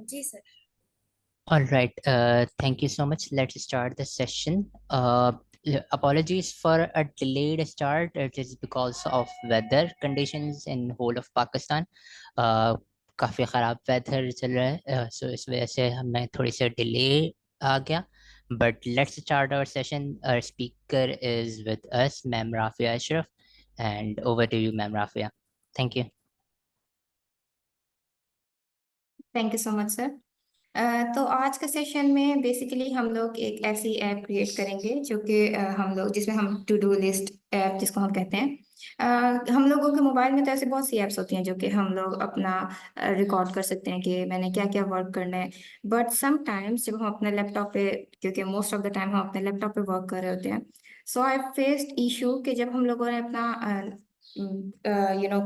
Ji sir. All right. Thank you so much. Let's start the session. Apologies for a delayed start. It is because of weather conditions in whole of Pakistan. काफी खराब weather चल रहा है, so इस वजह से हमें थोड़ी सी डिले आ गया. But let's start our session. Our speaker is with us, Ma'am Rafia Ashraf, and over to you, Ma'am Rafia. Thank you. Thank you so much sir. तो आज के सेशन में बेसिकली हम लोग एक ऐसी ऐप क्रिएट करेंगे जो कि हम लोग जिसमें हम टू डू लिस्ट ऐप जिसको हम कहते हैं। हम लोगों के मोबाइल में तो ऐसे बहुत सी ऐप्स होती हैं जो कि हम लोग अपना रिकॉर्ड कर सकते हैं कि मैंने क्या क्या वर्क करना है। बट समटाइम्स जब हम अपने लैपटॉप पे, क्योंकि मोस्ट ऑफ द टाइम हम अपने लैपटॉप पे वर्क कर रहे होते हैं, सो आई फेस्ड इशू कि जब हम लोगों ने अपना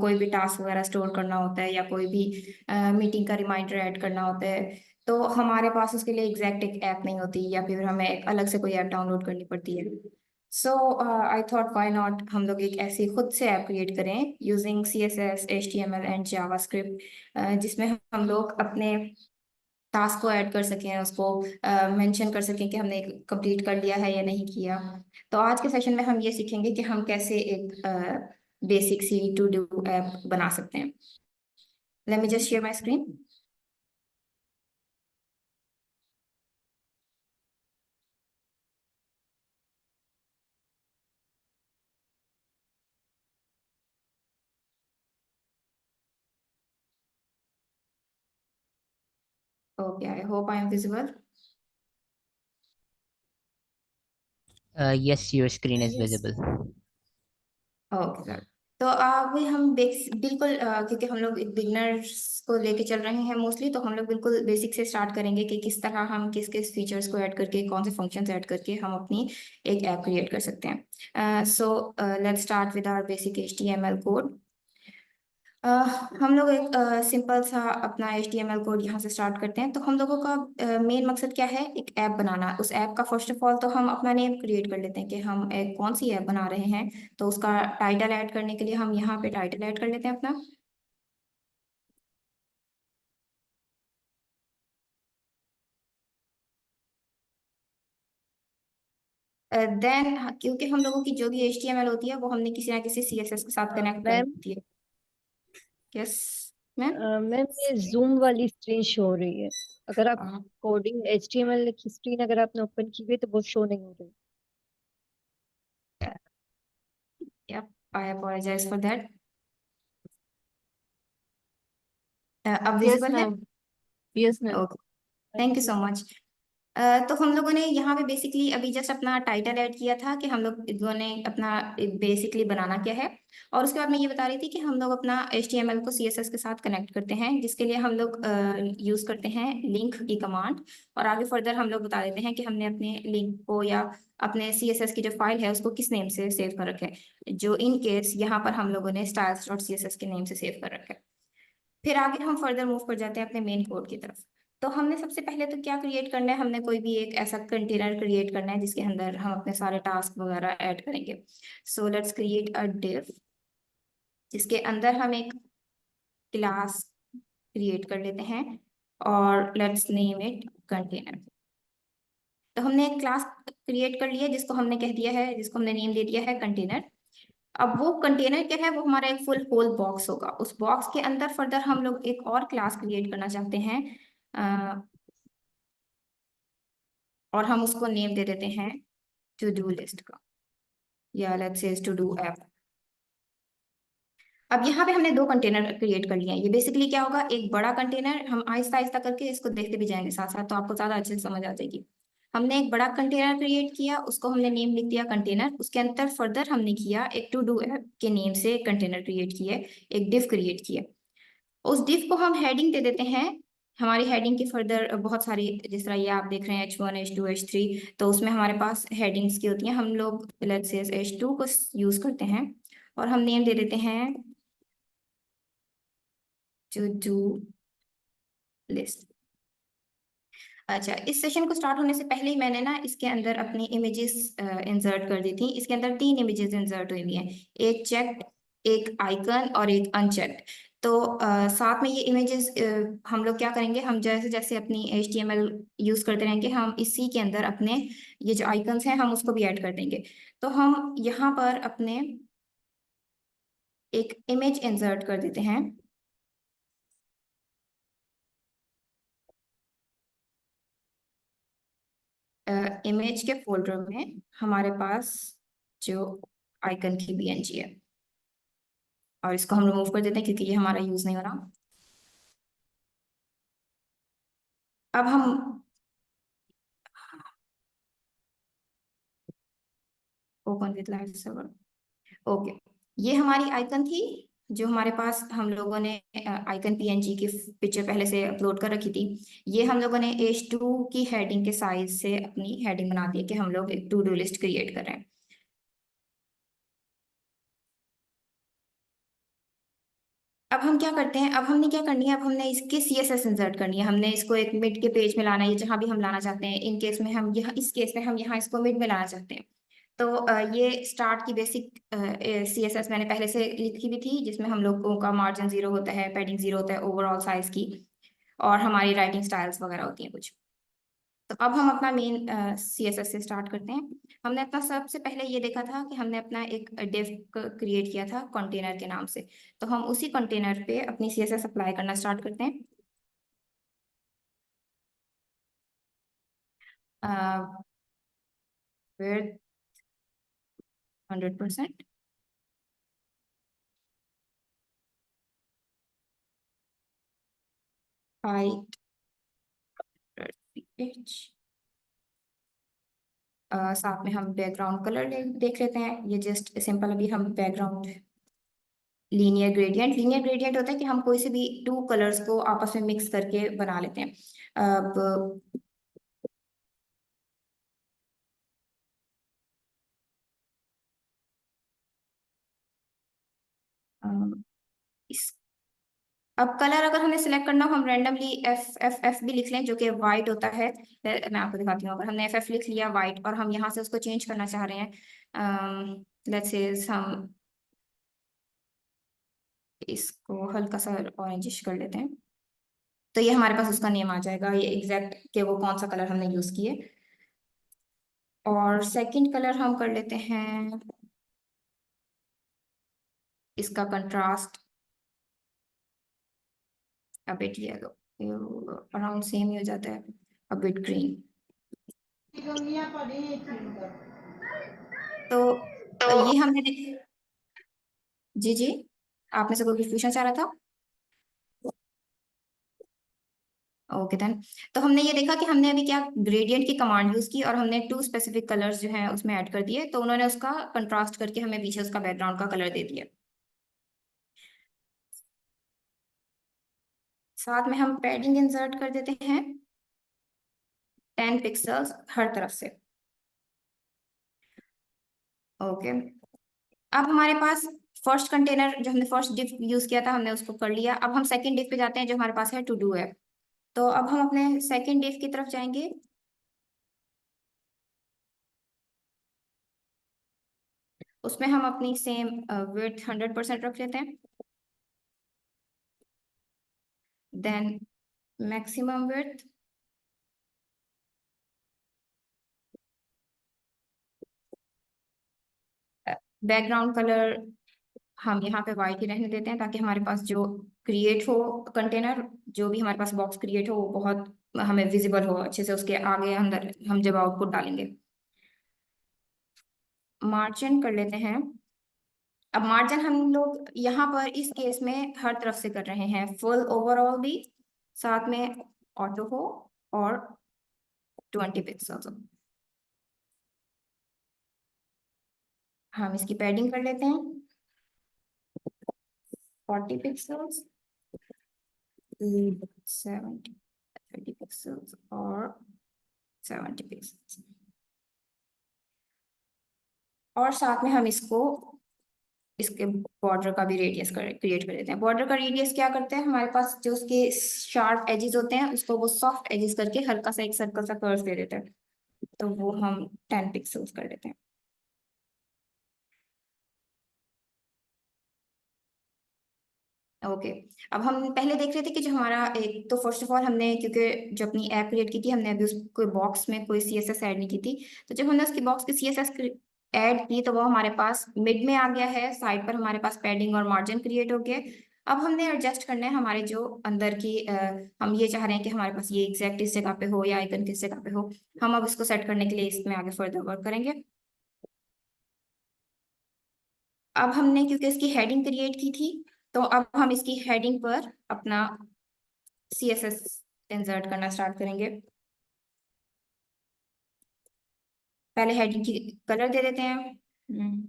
कोई भी टास्क वगैरह स्टोर करना होता है या कोई भी मीटिंग का रिमाइंडर ऐड करना होता है, तो हमारे पास उसके लिए एग्जैक्ट एक ऐप नहीं होती या फिर हमें एक अलग से कोई ऐप डाउनलोड करनी पड़ती है। सो आई थॉट व्हाई नॉट हम लोग एक ऐसी खुद से ऐप क्रिएट करें using CSS HTML and JavaScript, जिसमें हम लोग अपने टास्क को ऐड कर सकें, उसको मेंशन कर सकें कि हमने कंप्लीट कर लिया है या नहीं किया। तो आज के सेशन में हम ये सीखेंगे कि हम कैसे एक बेसिक सी टू डू ऐप बना सकते हैं। Let me just share my screen. Okay, I hope I am visible. Yes, your screen is Yes. visible. Okay sir. तो अभी हम बिल्कुल क्योंकि हम लोग बिगनर्स को लेके चल रहे हैं मोस्टली, तो हम लोग बिल्कुल बेसिक से स्टार्ट करेंगे कि किस तरह हम किस किस फीचर्स को ऐड करके, कौन से फंक्शंस ऐड करके हम अपनी एक ऐप क्रिएट कर सकते हैं। So let's start with our basic HTML code. हम लोग एक सिंपल सा अपना HTML कोड यहाँ से स्टार्ट करते हैं। तो हम लोगों का मेन मकसद क्या है, एक ऐप बनाना। उस ऐप का फर्स्ट ऑफ ऑल तो हम अपना नेम क्रिएट कर लेते हैं कि हम एक कौन सी ऐप बना रहे हैं। तो उसका टाइटल ऐड करने के लिए हम यहाँ पे टाइटल ऐड कर लेते हैं अपना। देन क्योंकि हम लोगों की जो भी HTML होती है वो हमने किसी ना किसी CSS के साथ कनेक्ट कर मैम दी है। Yes ma'am. मैम ये जूम वाली स्क्रीन शो हो रही है। अगर आप कोडिंग HTML की स्क्रीन अगर आपने ओपन की हुई है तो वो शो नहीं हो रही। Yup, I apologise for that. अब यस विजिबल है? Ma'am. Yes ma'am. Okay, thank you so much. तो हम लोगों ने यहाँ पे बेसिकली अभी जस्ट अपना टाइटल ऐड किया था कि हम लोगों ने अपना बेसिकली बनाना क्या है। और उसके बाद मैं ये बता रही थी कि हम लोग अपना HTML को CSS के साथ कनेक्ट करते हैं, जिसके लिए हम लोग यूज करते हैं लिंक की कमांड। और आगे फर्दर हम लोग बता देते हैं कि हमने अपने लिंक को या अपने CSS की जो फाइल है उसको किस नेम से सेव कर रखा है, जो इन केस यहाँ पर हम लोगों ने styles.css के नेम से सेव कर रखा है। फिर आगे हम फर्दर मूव कर जाते हैं अपने मेन कोड की तरफ। तो हमने सबसे पहले तो क्या क्रिएट करना है, हमने कोई भी एक ऐसा कंटेनर क्रिएट करना है जिसके अंदर हम अपने सारे टास्क वगैरह ऐड करेंगे। So let's create a div जिसके अंदर हम एक क्लास क्रिएट कर लेते हैं और लेट्स नेम इट कंटेनर। तो हमने एक क्लास क्रिएट कर लिया जिसको हमने कह दिया है, जिसको हमने नेम दे दिया है कंटेनर। अब वो कंटेनर क्या है, वो हमारा एक फुल होल बॉक्स होगा। उस बॉक्स के अंदर फर्दर हम लोग एक और क्लास क्रिएट करना चाहते हैं, और हम उसको नेम दे देते हैं टू डू लिस्ट का, या let's say to do app. अब यहाँ पे हमने दो कंटेनर क्रिएट कर लिए हैं। ये बेसिकली क्या होगा, एक बड़ा कंटेनर, हम आहिस्ता आहिस्ता करके इसको देखते भी जाएंगे साथ साथ, तो आपको ज्यादा अच्छे से समझ आ जाएगी। हमने एक बड़ा कंटेनर क्रिएट किया, उसको हमने नेम लिख दिया कंटेनर। उसके अंदर फर्दर हमने किया एक टू डू ऐप के नेम से कंटेनर क्रिएट किया, एक डिव क्रिएट किया। उस डिव को हम हेडिंग दे देते हैं। हमारी हेडिंग की फर्दर बहुत सारी, जिस तरह ये आप देख रहे हैं H1 H2 H3, तो उसमें हमारे पास हेडिंग्स की होती हैं। हम लोग लेट्स से H2 को यूज करते हैं और हम नेम दे देते हैं टू डू लिस्ट। अच्छा, इस सेशन को स्टार्ट होने से पहले ही मैंने ना इसके अंदर अपनी इमेजेस इंसर्ट कर दी थी। इसके अंदर 3 इमेजेस इंसर्ट हुई हुई हैं, एक चेक्ड, एक आइकन और एक अनचेक्ड। तो साथ में ये इमेजेस हम लोग क्या करेंगे, हम जैसे जैसे अपनी HTML यूज करते रहेंगे, हम इसी के अंदर अपने ये जो आइकन्स हैं हम उसको भी ऐड कर देंगे। तो हम यहाँ पर अपने एक इमेज इंसर्ट कर देते हैं। इमेज के फोल्डर में हमारे पास जो आइकन की BNG है, और इसको हम रिमूव कर देते हैं क्योंकि ये हमारा यूज नहीं हो रहा। अब हम open with live server, okay, ये हमारी आइकन थी जो हमारे पास हम लोगों ने आइकन PNG की पिक्चर पहले से अपलोड कर रखी थी। ये हम लोगों ने H2 की हेडिंग के साइज से अपनी हेडिंग बना दी है कि हम लोग एक टू डू लिस्ट क्रिएट कर रहे हैं। अब हम क्या करते हैं, अब हमने क्या करनी है, अब हमने इसके CSS इंसर्ट करनी है। हमने इसको एक मिड के पेज में लाना है, जहां भी हम लाना चाहते हैं। इन केस में हम यहाँ, इस केस में हम यहाँ इसको मिड में लाना चाहते हैं। तो ये स्टार्ट की बेसिक CSS मैंने पहले से लिखी भी थी, जिसमें हम लोगों का मार्जिन 0 होता है, पैडिंग 0 होता है, ओवरऑल साइज की, और हमारी राइटिंग स्टाइल्स वगैरह होती हैं कुछ। तो अब हम अपना मेन CSS से स्टार्ट करते हैं। हमने अपना सबसे पहले ये देखा था कि हमने अपना एक डिव क्रिएट किया था कंटेनर के नाम से। तो हम उसी कंटेनर पे अपनी CSS अप्लाई करना स्टार्ट करते हैं। विड्थ 100%, हाइट साथ में हम बैकग्राउंड कलर देख लेते हैं। ये जस्ट सिंपल, अभी हम बैकग्राउंड लीनियर ग्रेडियंट होता है कि हम कोई से भी टू कलर्स को आपस में मिक्स करके बना लेते हैं। अब इस अब कलर अगर हमें सिलेक्ट करना हो, हम रैंडमली एफ भी लिख लें, जो कि वाइट होता है। मैं आपको दिखाती हूँ। अगर हमने FF लिख लिया वाइट, और हम यहाँ से उसको चेंज करना चाह रहे हैं, लेट्स से हम इसको हल्का सा ऑरेंजिश कर लेते हैं, तो ये हमारे पास उसका नेम आ जाएगा, ये एग्जैक्ट कि वो कौन सा कलर हमने यूज किए। और सेकंड कलर हम कर लेते हैं इसका contrast a bit yellow, around same ही हो जाता है, a bit green। तो ये हमने देखे। जी जी, आप में से कोई पूछना चाह रहा था? Okay then. तो हमने ये देखा कि हमने अभी क्या ग्रेडियंट की कमांड यूज की, और हमने टू स्पेसिफिक कलर्स जो हैं उसमें ऐड कर दिए, तो उन्होंने उसका कंट्रास्ट करके हमें पीछे उसका बैकग्राउंड का कलर दे दिया। साथ में हम पैडिंग इंसर्ट कर देते हैं 10 पिक्सल्स हर तरफ से। ओके, अब हमारे पास फर्स्ट कंटेनर जो हमने फर्स्ट डिफ यूज किया था, हमने उसको कर लिया। अब हम सेकंड डिफ पे जाते हैं जो हमारे पास है टू डू है। तो अब हम अपने सेकंड डिफ की तरफ जाएंगे। उसमें हम अपनी सेम विड्थ 100% रख लेते हैं। Then maximum width, background colour हम यहाँ पे वाइट ही रहने देते हैं, ताकि हमारे पास जो क्रिएट हो कंटेनर, जो भी हमारे पास बॉक्स क्रिएट हो, वो बहुत हमें विजिबल हो अच्छे से उसके आगे अंदर हम जब आउटपुट डालेंगे। मार्जिन कर लेते हैं। अब मार्जिन हम लोग यहाँ पर इस केस में हर तरफ से कर रहे हैं, फुल ओवरऑल भी, साथ में ऑटो हो, और 20 पिक्सल। हम इसकी पैडिंग कर लेते हैं 40 पिक्सल्स, 70, 30 पिक्सल्स, और 70 पिक्सल्स। और साथ में हम इसको इसके बॉर्डर का भी रेडियस क्रिएट कर देते हैं। बॉर्डर का रेडियस क्या करते हैं, हमारे पास जो उसके शार्प एजेस होते हैं उसको वो सॉफ्ट एजेस करके हल्का सा एक सर्कल सा कर्व दे देता है। तो वो हम 10 पिक्सल्स कर देते हैं। ओके। अब हम पहले देख रहे थे कि जो हमारा एक तो फर्स्ट ऑफ ऑल हमने, क्योंकि जो अपनी ऐप क्रिएट की थी हमने अभी उसको बॉक्स में कोई सीएसएस ऐड नहीं की थी, तो जब हमने उसकी बॉक्स की सीएसएस ऐड की तो वो हमारे पास मिड में आ गया है, साइड पर हमारे पास पैडिंग और मार्जिन क्रिएट हो गया। अब हमने एडजस्ट करना है हमारे जो अंदर की हम ये चाह रहे हैं कि हमारे पास ये एग्जैक्ट इस जगह पे हो या आइकन किस जगह पे हो। हम अब इसको सेट करने के लिए इसमें आगे फर्दर वर्क करेंगे। अब हमने क्योंकि इसकी हेडिंग क्रिएट की थी, तो अब हम इसकी हेडिंग पर अपना CSS इंसर्ट करना स्टार्ट करेंगे। पहले हेडिंग की कलर दे देते हैं।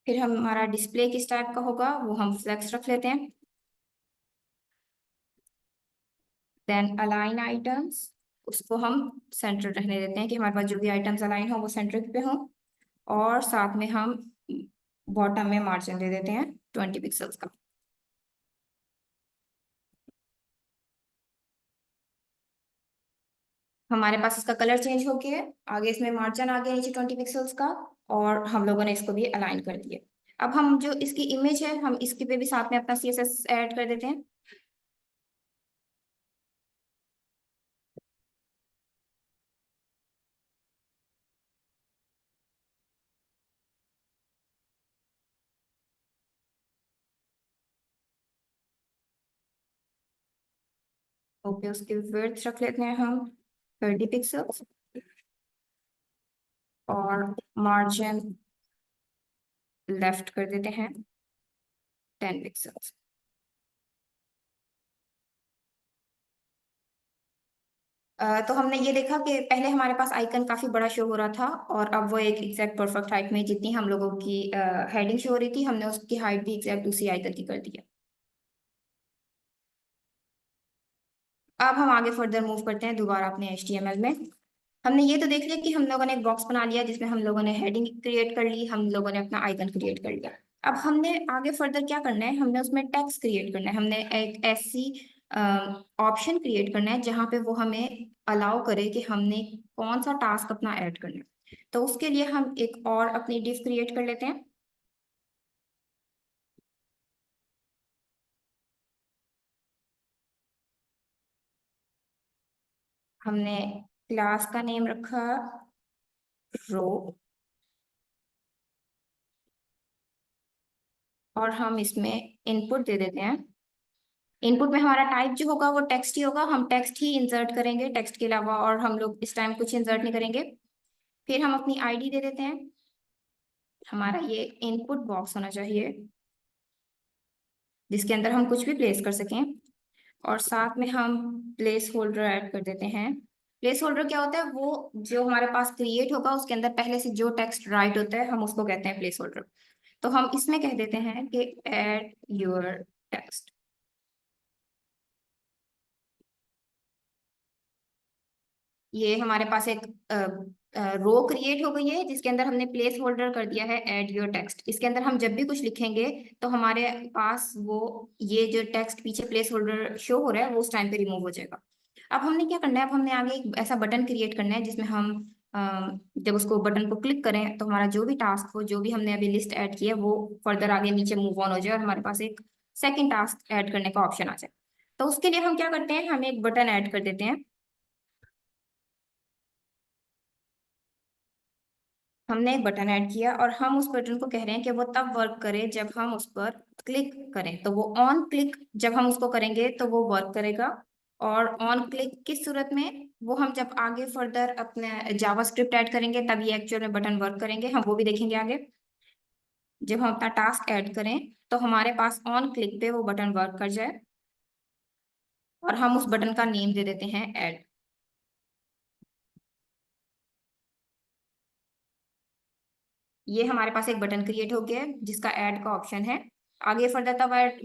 फिर हमारा डिस्प्ले किस टाइप का होगा वो हम फ्लेक्स रख लेते हैं। देन अलाइन आइटम्स, उसको हम सेंटर रहने देते हैं कि हमारे पास जो भी आइटम्स अलाइन हो वो सेंटर पे हो। और साथ में हम बॉटम में मार्जिन दे देते हैं 20 पिक्सल्स का। हमारे पास इसका कलर चेंज हो गया है, आगे इसमें मार्जिन आ गया नीचे 20 पिक्सल्स का, और हम लोगों ने इसको भी अलाइन कर दिया। अब हम जो इसकी इमेज है हम इसकी पे भी साथ में अपना CSS ऐड कर देते हैं। ओके, उसकी विड्थ रख लेते हैं हम 30 पिक्सल्स, और मार्जिन लेफ्ट कर देते हैं 10 पिक्सल्स। तो हमने ये देखा कि पहले हमारे पास आइकन काफी बड़ा शो हो रहा था, और अब वो एक एग्जैक्ट परफेक्ट हाइट में जितनी हम लोगों की हेडिंग शो हो रही थी हमने उसकी हाइट भी एग्जैक्ट उसी आइकन की कर दी है। अब हम आगे फर्दर मूव करते हैं दोबारा अपने HTML में। हमने ये तो देख लिया कि हम लोगों ने एक बॉक्स बना लिया जिसमें हम लोगों ने हेडिंग क्रिएट कर ली, हम लोगों ने अपना आइकन क्रिएट कर लिया। अब हमने आगे फर्दर क्या करना है, हमने उसमें टेक्स्ट क्रिएट करना है। हमने एक ऐसी ऑप्शन क्रिएट करना है जहाँ पे वो हमें अलाउ करे कि हमने कौन सा टास्क अपना ऐड करना है। तो उसके लिए हम एक और अपनी डिव क्रिएट कर लेते हैं। हमने क्लास का नेम रखा रो, और हम इसमें इनपुट दे देते हैं। इनपुट में हमारा टाइप जो होगा वो टेक्स्ट ही होगा, हम टेक्स्ट ही इंसर्ट करेंगे, टेक्स्ट के अलावा और हम लोग इस टाइम कुछ इंसर्ट नहीं करेंगे। फिर हम अपनी आईडी दे देते हैं। हमारा ये इनपुट बॉक्स होना चाहिए जिसके अंदर हम कुछ भी प्लेस कर सकें, और साथ में हम प्लेस होल्डर ऐड कर देते हैं। प्लेस होल्डर क्या होता है, वो जो हमारे पास क्रिएट होगा उसके अंदर पहले से जो टेक्स्ट राइट होता है हम उसको कहते हैं प्लेस होल्डर। तो हम इसमें कह देते हैं कि ऐड योर टेक्स्ट। ये हमारे पास एक रो क्रिएट हो गई है जिसके अंदर हमने प्लेस होल्डर कर दिया है ऐड योर टेक्स्ट। इसके अंदर हम जब भी कुछ लिखेंगे तो हमारे पास वो ये जो टेक्स्ट पीछे प्लेस होल्डर शो हो रहा है वो उस टाइम पे रिमूव हो जाएगा। अब हमने क्या करना है, अब हमने आगे एक ऐसा बटन क्रिएट करना है जिसमें हम जब उसको बटन को क्लिक करें तो हमारा जो भी टास्क हो, जो भी हमने अभी लिस्ट ऐड की है वो फर्दर आगे नीचे मूव ऑन हो जाए और हमारे पास एक सेकेंड टास्क ऐड करने का ऑप्शन आ जाए। तो उसके लिए हम क्या करते हैं, हम एक बटन ऐड कर देते हैं। हमने एक बटन ऐड किया और हम उस बटन को कह रहे हैं कि वो तब वर्क करे जब हम उस पर क्लिक करें। तो वो ऑन क्लिक जब हम उसको करेंगे तो वो वर्क करेगा। और ऑन क्लिक किस सूरत में, वो हम जब आगे फर्दर अपने जावास्क्रिप्ट ऐड करेंगे तब ये एक्चुअल में बटन वर्क करेंगे, हम वो भी देखेंगे आगे। जब हम अपना टास्क ऐड करें तो हमारे पास ऑन क्लिक पे वो बटन वर्क कर जाए, और हम उस बटन का नेम दे देते हैं ऐड। ये हमारे पास एक बटन क्रिएट हो गया है जिसका ऐड का ऑप्शन है। आगे फर्दर तब ऐड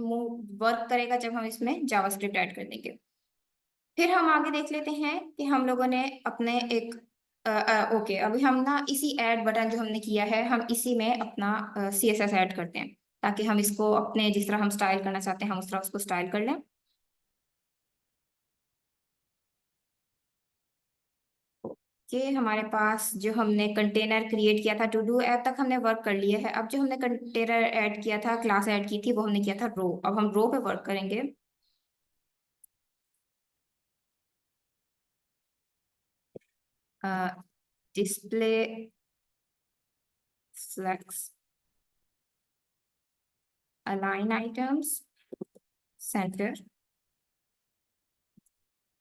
वर्क करेगा जब हम इसमें जावास्क्रिप्ट ऐड कर देंगे। फिर हम आगे देख लेते हैं कि हम लोगों ने अपने एक ओके, अभी हम ना इसी ऐड बटन जो हमने किया है हम इसी में अपना CSS ऐड करते हैं, ताकि हम इसको अपने जिस तरह हम स्टाइल करना चाहते हैं हम उस तरह उसको स्टाइल कर लें। कि हमारे पास जो हमने कंटेनर क्रिएट किया था टू डू ऐप तक हमने वर्क कर लिया है। अब जो हमने कंटेनर ऐड किया था, क्लास ऐड की थी, वो हमने किया था रो। अब हम रो पे वर्क करेंगे। Display flex align items centre.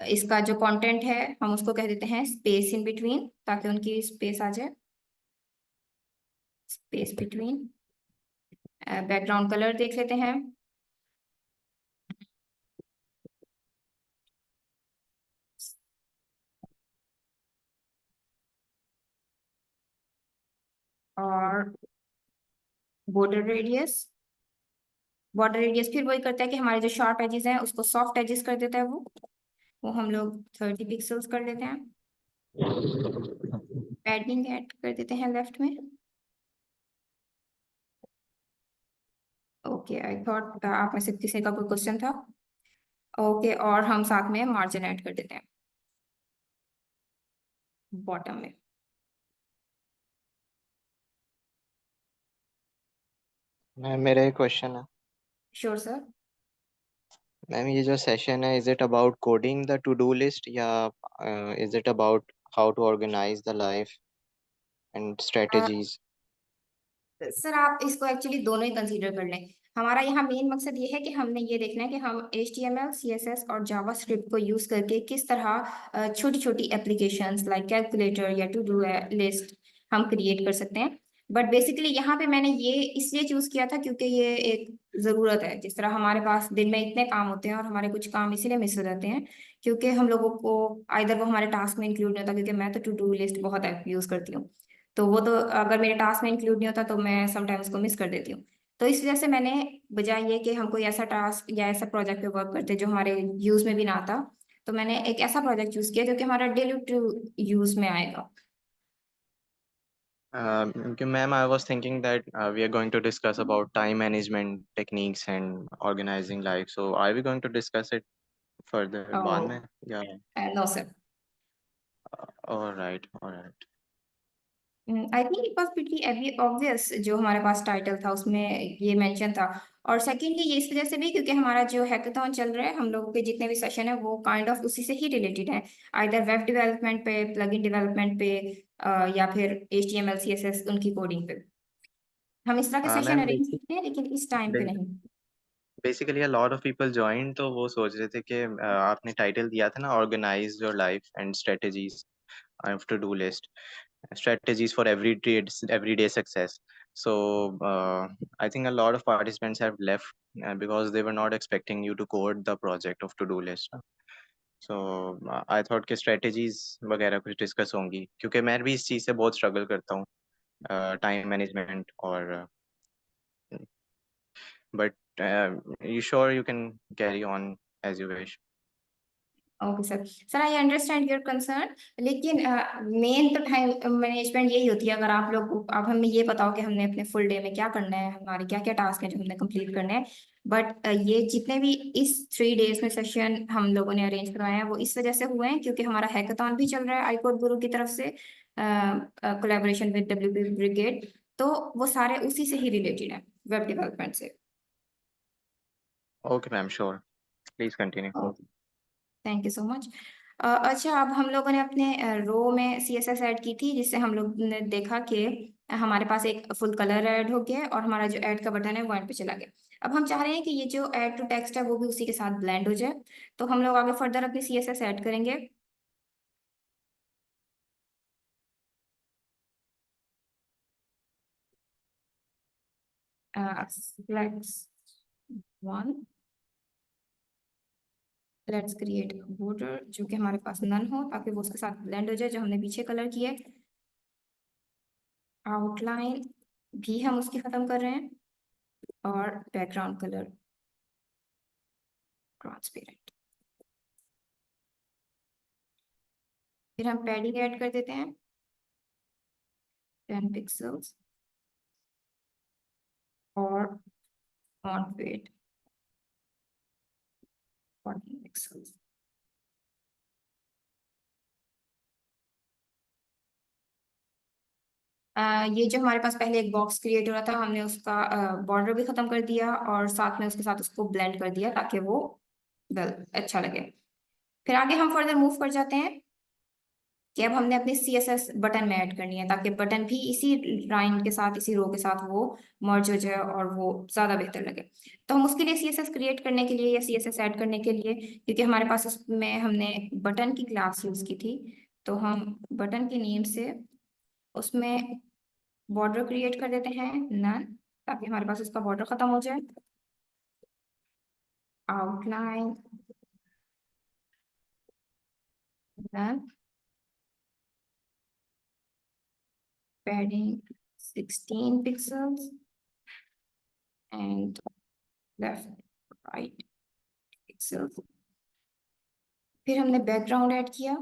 इसका जो कंटेंट है हम उसको कह देते हैं स्पेस इन बिटवीन, ताकि उनकी स्पेस आ जाए, स्पेस बिटवीन। बैकग्राउंड कलर देख लेते हैं। और बॉर्डर रेडियस फिर वही करता है कि हमारे जो शार्प एजेस हैं उसको सॉफ्ट एजेस कर देता है। वो हम लोग 30 पिक्सल्स कर देते हैं। पैडिंग ऐड कर देते हैं लेफ्ट में। ओके, आई थॉट आप में से किसी का कोई क्वेश्चन था। ओके, और हम साथ में मार्जिन ऐड कर देते हैं बॉटम में। मैम मेरा एक क्वेश्चन है। Sure sir. मैम ये जो सेशन है, is it about coding the to do list या is it about how to organise the life and strategies? Sir आप इसको एक्चुअली दोनों ही कंसीडर कर लें। हमारा यहाँ मेन मकसद ये है कि हमने ये देखना है कि हम HTML, CSS और जावास्क्रिप्ट को यूज करके किस तरह छोटी छोटी एप्लीकेशंस लाइक कैलकुलेटर या टू डू लिस्ट हम क्रिएट कर सकते हैं। बट बेसिकली यहाँ पे मैंने ये इसलिए चूज किया था क्योंकि ये एक जरूरत है। जिस तरह हमारे पास दिन में इतने काम होते हैं और हमारे कुछ काम इसीलिए मिस हो जाते हैं क्योंकि हम लोगों को आइदर वो हमारे टास्क में इंक्लूड नहीं होता, क्योंकि मैं तो टू डू लिस्ट बहुत यूज करती हूँ। तो वो तो अगर मेरे टास्क में इंक्लूड नहीं होता तो मैं समटाइम्स उसको मिस कर देती हूँ। तो इस वजह से मैंने बजाय ये कि हम कोई ऐसा टास्क या ऐसा प्रोजेक्ट पे वर्क करते जो हमारे यूज में भी ना आता, तो मैंने एक ऐसा प्रोजेक्ट चूज किया जो कि हमारा डेली टू यूज में आएगा। क्योंकि ma'am I was thinking that we are going to discuss about time management techniques and organising life, so are we going to discuss it further बाद में या? No sir. Alright alright. I think it was pretty obvious जो हमारे पास title था उसमें ये mention था। और सेकेंडली ये इस वजह से भी क्योंकि हमारा जो हैकाथॉन चल रहा है, हम लोगों के जितने भी सेशन है वो काइंड ऑफ उसी से ही रिलेटेड है। आइदर वेब डेवलपमेंट पे, प्लगइन डेवलपमेंट पे, या फिर HTML CSS उनकी कोडिंग पे। हम इस तरह के सेशन मैम अरेंज करते हैं लेकिन इस टाइम पे नहीं। Basically a lot of people join, तो वो सोच रहे थे कि आपने टाइटल दिया था ना, organise your life and strategies to do list, strategies for everyday success. So I think a lot of participants have left because they were not expecting you to code the project of to-do list. So I thought कि strategies वगैरह कुछ discuss होंगी, क्योंकि मैं भी इस चीज़ से बहुत स्ट्रगल करता हूँ, टाइम मैनेजमेंट और but you sure you can carry on as you wish? Okay sir. Sir I understand your concern, लेकिन मेन तो टाइम मैनेजमेंट यही होती है। अगर आप लोग, अब हमें ये बताओ कि हमने अपने फुल डे में क्या करना है, हमारे क्या क्या टास्क है जो हमने कंप्लीट करने हैं। बट ये जितने भी इस 3 डेज में सेशन हम लोगों ने अरेंज करवाए हैं वो इस वजह से हुए हैं क्योंकि हमारा हैकाथॉन भी चल रहा है आईकोड गुरु की तरफ से, कोलैबोरेशन विद WP ब्रिगेड। तो वो सारे उसी से ही रिलेटेड है, वेब डेवलपमेंट से। Okay ma'am, sure, please continue. Thank you so much. अच्छा, अब हम लोगों ने अपने रो में CSS ऐड की थी, जिससे हम लोग ने देखा कि हमारे पास एक फुल कलर ऐड हो गया है और हमारा जो ऐड का बटन है वो एंड पे चला गया। अब हम चाह रहे हैं कि ये जो ऐड टू टेक्स्ट है वो भी उसी के साथ ब्लेंड हो जाए। तो हम लोग आगे फर्दर अपनी CSS ऐड करेंगे। लेट्स क्रिएट बॉर्डर जो कि हमारे पास नन हो, ताकि वो उसके साथ ब्लेंड हो जाए जो हमने पीछे कलर किया है। आउटलाइन भी हम उसकी खत्म कर रहे हैं और बैकग्राउंड कलर ट्रांसपेरेंट। फिर हम पैडिंग ऐड कर देते हैं 10 पिक्सल्स और फॉन्ट वेट 14 पिक्सल्स। ये जो हमारे पास पहले एक बॉक्स क्रिएट हो रहा था, हमने उसका बॉर्डर भी खत्म कर दिया और साथ में उसके साथ उसको ब्लेंड कर दिया ताकि वो वेल अच्छा लगे। फिर आगे हम फर्दर मूव कर जाते हैं कि अब हमने अपनी CSS बटन में ऐड करनी है ताकि बटन भी इसी लाइन के साथ, इसी रो के साथ वो मर्ज हो जाए और वो ज्यादा बेहतर लगे। तो हम उसके लिए CSS क्रिएट करने के लिए या CSS ऐड करने के लिए, क्योंकि हमारे पास उसमें हमने बटन की क्लास यूज की थी, तो हम बटन के नेम से उसमें बॉर्डर क्रिएट कर देते हैं नन, ताकि हमारे पास उसका बॉर्डर खत्म हो जाए। Outline none, padding 16 pixels and left right pixels। फिर हमने बैकग्राउंड ऐड किया,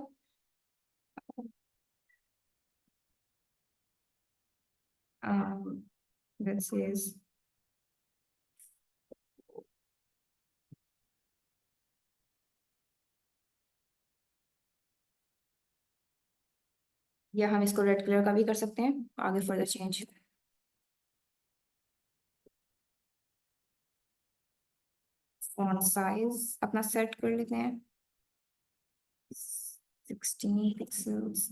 this is या हम इसको रेड कलर का भी कर सकते हैं आगे फर्दर चेंज। फॉन्ट साइज अपना सेट कर लेते हैं 16 पिक्सेल्स।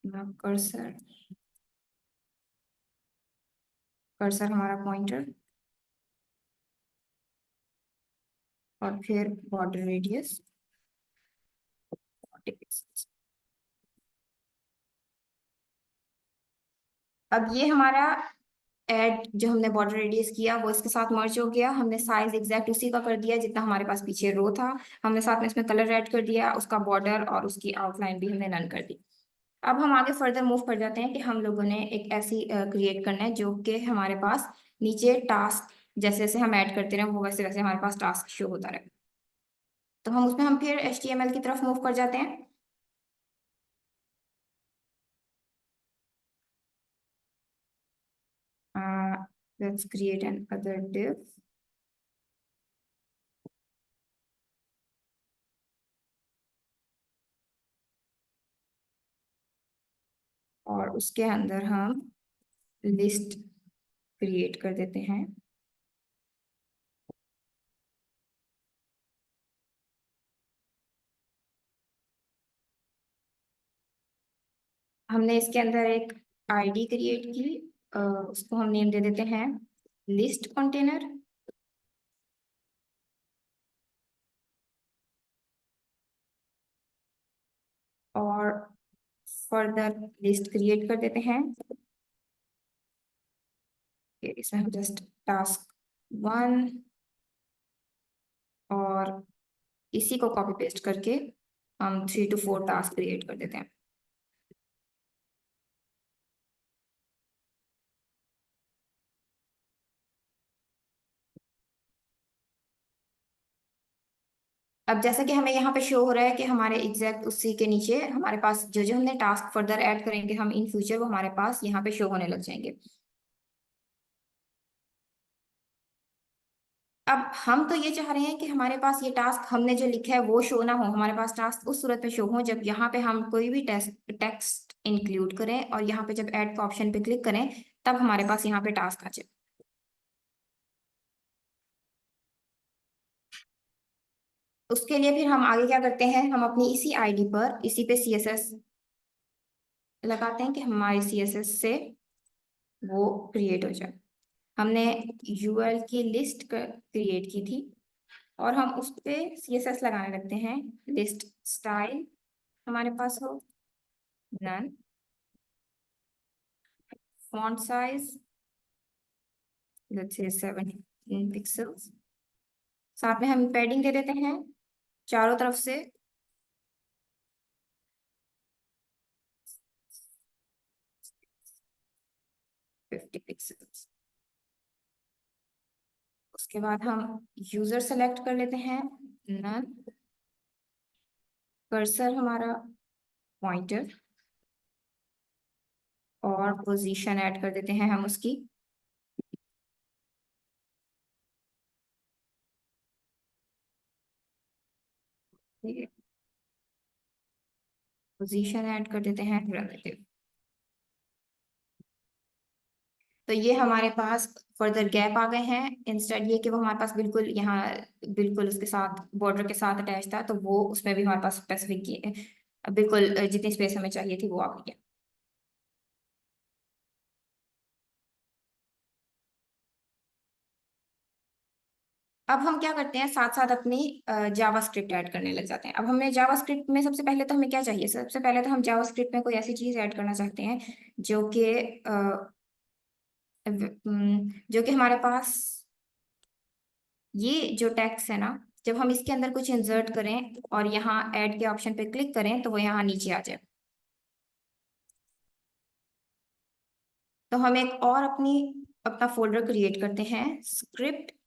कर्सर, कर्सर हमारा पॉइंटर, और फिर बॉर्डर रेडियस 40 पिक्सेल्स। अब ये हमारा ऐड जो हमने बॉर्डर रेडियस किया वो इसके साथ मर्ज हो गया। हमने साइज एग्जैक्ट उसी का कर दिया जितना हमारे पास पीछे रो था। हमने साथ में इसमें कलर ऐड कर दिया, उसका बॉर्डर और उसकी आउटलाइन भी हमने नन कर दी। अब हम आगे फर्दर मूव कर जाते हैं कि हम लोगों ने एक ऐसी क्रिएट करना है जो कि हमारे पास नीचे टास्क जैसे जैसे हम ऐड करते रहे वो वैसे वैसे हमारे पास टास्क शो होता रहे। तो हम उसमें हम फिर HTML की तरफ मूव कर जाते हैं। Let's create another div। और उसके अंदर हम लिस्ट क्रिएट कर देते हैं। हमने इसके अंदर एक ID क्रिएट की, उसको हम नेम दे देते हैं लिस्ट कंटेनर। और फर्दर लिस्ट क्रिएट कर देते हैं। इसमें हम जस्ट टास्क 1 और इसी को कॉपी पेस्ट करके हम 3 to 4 टास्क क्रिएट कर देते हैं। अब जैसा कि हमें यहाँ पे शो हो रहा है कि हमारे एग्जैक्ट उसी के नीचे हमारे पास जो जो हमने टास्क फर्दर ऐड करेंगे हम इन फ्यूचर वो हमारे पास यहाँ पे शो होने लग जाएंगे। अब हम तो ये चाह रहे हैं कि हमारे पास ये टास्क हमने जो लिखा है वो शो ना हो, हमारे पास टास्क उस सूरत में शो हो जब यहाँ पे हम कोई भी टेक्स्ट इंक्लूड करें और यहाँ पे जब ऐड का ऑप्शन पे क्लिक करें तब हमारे पास यहाँ पे टास्क आ जाए। उसके लिए फिर हम आगे क्या करते हैं, हम अपनी इसी ID पर इसी पे CSS लगाते हैं कि हमारी CSS से वो क्रिएट हो जाए। हमने UL की लिस्ट क्रिएट की थी और हम उस पे CSS लगाने लगते हैं। लिस्ट स्टाइल हमारे पास हो none, font size let's say 17 pixels. साथ में हम पैडिंग दे देते हैं चारों तरफ से 50 पिक्सेल्स। उसके बाद हम यूजर सेलेक्ट कर लेते हैं नन, कर्सर हमारा पॉइंटर और पोजीशन ऐड कर देते हैं हम उसकी। पोजीशन ऐड कर देते हैं रिलेटिव। तो ये हमारे पास फर्दर गैप आ गए हैं। इंस्टेड ये कि वो हमारे पास बिल्कुल यहाँ बिल्कुल उसके साथ बॉर्डर के साथ अटैच था, तो वो उसमें भी हमारे पास स्पेसिफिक बिल्कुल जितनी स्पेस हमें चाहिए थी वो आ गई है। अब हम क्या करते हैं, साथ साथ अपनी जावास्क्रिप्ट ऐड करने लग जाते हैं। अब हमें जावास्क्रिप्ट में सबसे पहले तो हमें क्या चाहिए, सबसे पहले तो हम जावास्क्रिप्ट में कोई ऐसी चीज ऐड करना चाहते हैं जो कि जो कि हमारे पास ये जो टेक्स्ट है ना, जब हम इसके अंदर कुछ इंसर्ट करें और यहाँ ऐड के ऑप्शन पे क्लिक करें तो वो यहाँ नीचे आ जाए। तो हम एक और अपना फोल्डर क्रिएट करते हैं script.js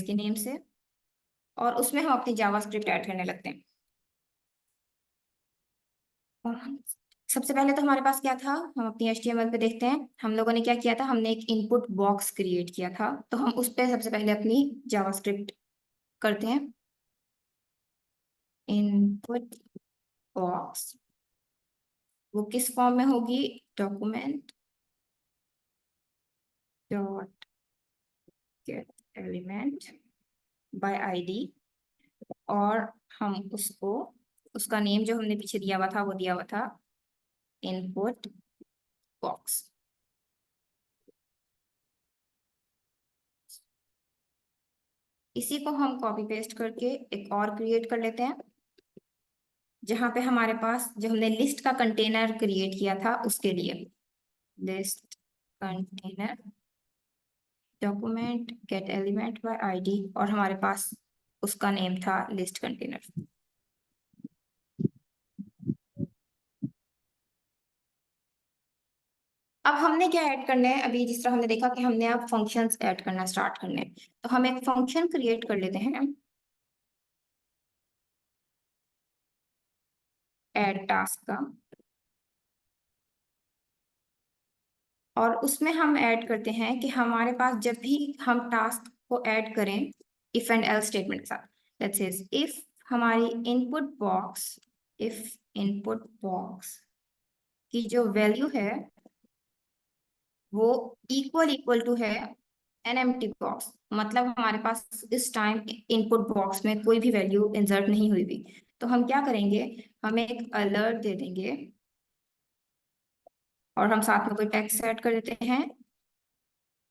के नेम से, और उसमें हम अपनी जावास्क्रिप्ट ऐड करने लगते हैं। और सबसे पहले तो हमारे पास क्या था, हम अपनी HTML पे देखते हैं हम लोगों ने क्या किया था, हमने एक इनपुट बॉक्स क्रिएट किया था। तो हम उस पर सबसे पहले अपनी जावास्क्रिप्ट करते हैं। इनपुट बॉक्स वो किस फॉर्म में होगी, document dot gate element by ID, और हम उसका नेम जो हमने पीछे दिया हुआ था वो दिया हुआ था इनपुट बॉक्स। इसी को हम कॉपी पेस्ट करके एक और क्रिएट कर लेते हैं, जहां पे हमारे पास जो हमने लिस्ट का कंटेनर क्रिएट किया था उसके लिए list container document gate element by ID, और हमारे पास उसका नेम था लिस्ट कंटेनर। अब हमने क्या ऐड करना है, अभी जिस तरह हमने देखा कि हमने अब फंक्शंस ऐड करना स्टार्ट करने हैं, तो हम एक फंक्शन क्रिएट कर लेते हैं ऐड टास्क का, और उसमें हम ऐड करते हैं कि हमारे पास जब भी हम टास्क को ऐड करें इफ एंड एल्स स्टेटमेंट के साथ, दैट इज इफ हमारी इनपुट बॉक्स की जो वैल्यू है वो इक्वल टू है एन एम्प्टी बॉक्स, मतलब हमारे पास इस टाइम इनपुट बॉक्स में कोई भी वैल्यू इंसर्ट नहीं हुई भी, तो हम क्या करेंगे, हम एक अलर्ट दे देंगे और हम साथ में कोई टेक्स्ट ऐड कर देते हैं,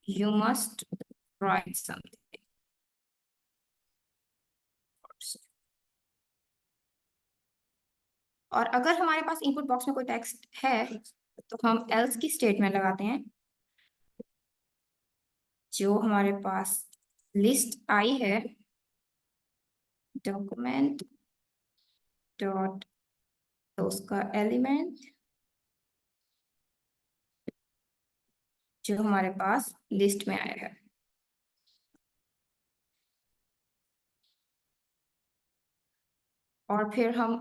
यू मस्ट राइट समथिंग। और अगर हमारे पास इनपुट बॉक्स में कोई टेक्स्ट है तो हम एल्स की स्टेटमेंट लगाते हैं, जो हमारे पास लिस्ट आई है डॉक्यूमेंट डॉट, तो उसका एलिमेंट जो हमारे पास लिस्ट में आया है। और फिर हम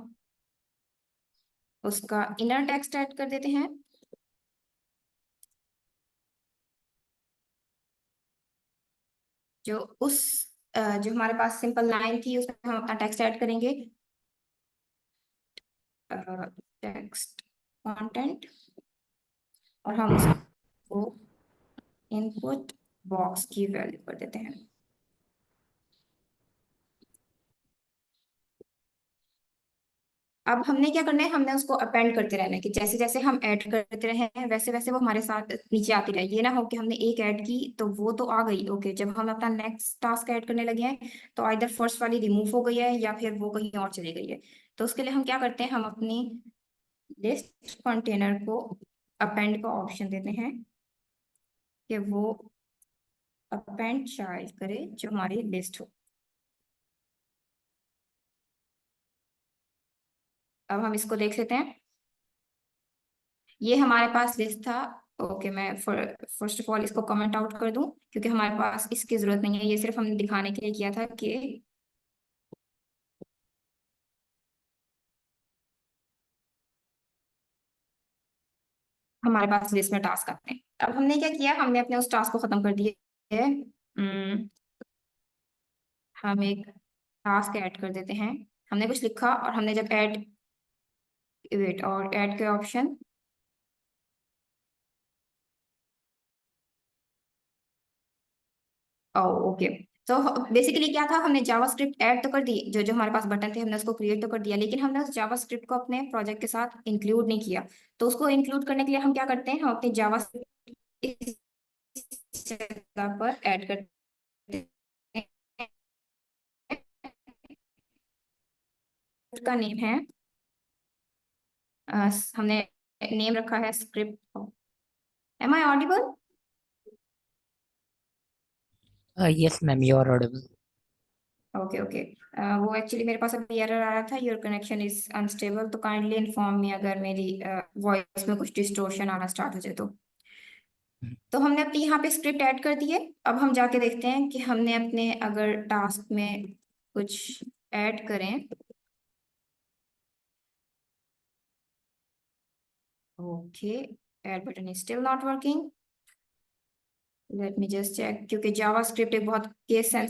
उसका इनर टेक्स्ट ऐड कर देते हैं, जो जो हमारे पास सिंपल लाइन थी उसमें हम अपना टेक्स्ट ऐड करेंगे, टेक्स्ट कंटेंट, और हम उसको इनपुट बॉक्स की वैल्यू कर देते हैं। अब हमने क्या करना है, हमने उसको अपेंड करते रहना है कि जैसे जैसे हम ऐड करते रहे वैसे वैसे वो हमारे साथ नीचे आती रहे। ये ना हो कि हमने एक ऐड की तो वो तो आ गई, ओके, जब हम अपना नेक्स्ट टास्क ऐड करने लगे हैं तो आइदर फर्स्ट वाली रिमूव हो गई है या फिर वो कहीं और चली गई है। तो उसके लिए हम क्या करते हैं, हम अपनी लिस्ट कंटेनर को अपेंड का ऑप्शन देते हैं कि वो अपेंड चाइल्ड करे जो हमारी लिस्ट हो। अब हम इसको देख लेते हैं, ये हमारे पास लिस्ट था। ओके, मैं फर्स्ट ऑफ ऑल इसको कमेंट आउट कर दूं क्योंकि हमारे पास इसकी जरूरत नहीं है, ये सिर्फ हमने दिखाने के लिए किया था कि हमारे पास लिस्ट में टास्क आते हैं। अब हमने क्या किया, हमने अपने उस टास्क को खत्म कर दिया है। हम एक टास्क ऐड कर देते हैं, हमने कुछ लिखा और हमने जब वेट और ऐड के ऑप्शन ओके, तो बेसिकली क्या था, हमने जावास्क्रिप्ट ऐड तो कर दी, जो जो हमारे पास बटन थे हमने उसको क्रिएट तो कर दिया, लेकिन हमने उस जावास्क्रिप्ट को अपने प्रोजेक्ट के साथ इंक्लूड नहीं किया। तो उसको इंक्लूड करने के लिए हम क्या करते हैं, हम अपने जावास्क्रिप्ट इस जगह पर ऐड करते हैं। का नेम है हमने नेम रखा है script. Am I audible? Yes, ma'am, you are audible. Okay okay, वो एक्चुअली मेरे पास अभी एरर आ रहा था, योर कनेक्शन इज अनस्टेबल, तो काइंडली इन्फॉर्म मी अगर मेरी वॉइस में कुछ डिस्टोर्शन आना स्टार्ट हो जाए तो हमने अपनी यहाँ पे स्क्रिप्ट ऐड कर दी है। अब हम जाके देखते हैं कि हमने अपने अगर टास्क में कुछ ऐड करें। Okay, add button is still not working, let me just check, क्योंकि जावास्क्रिप्ट एक बहुत केस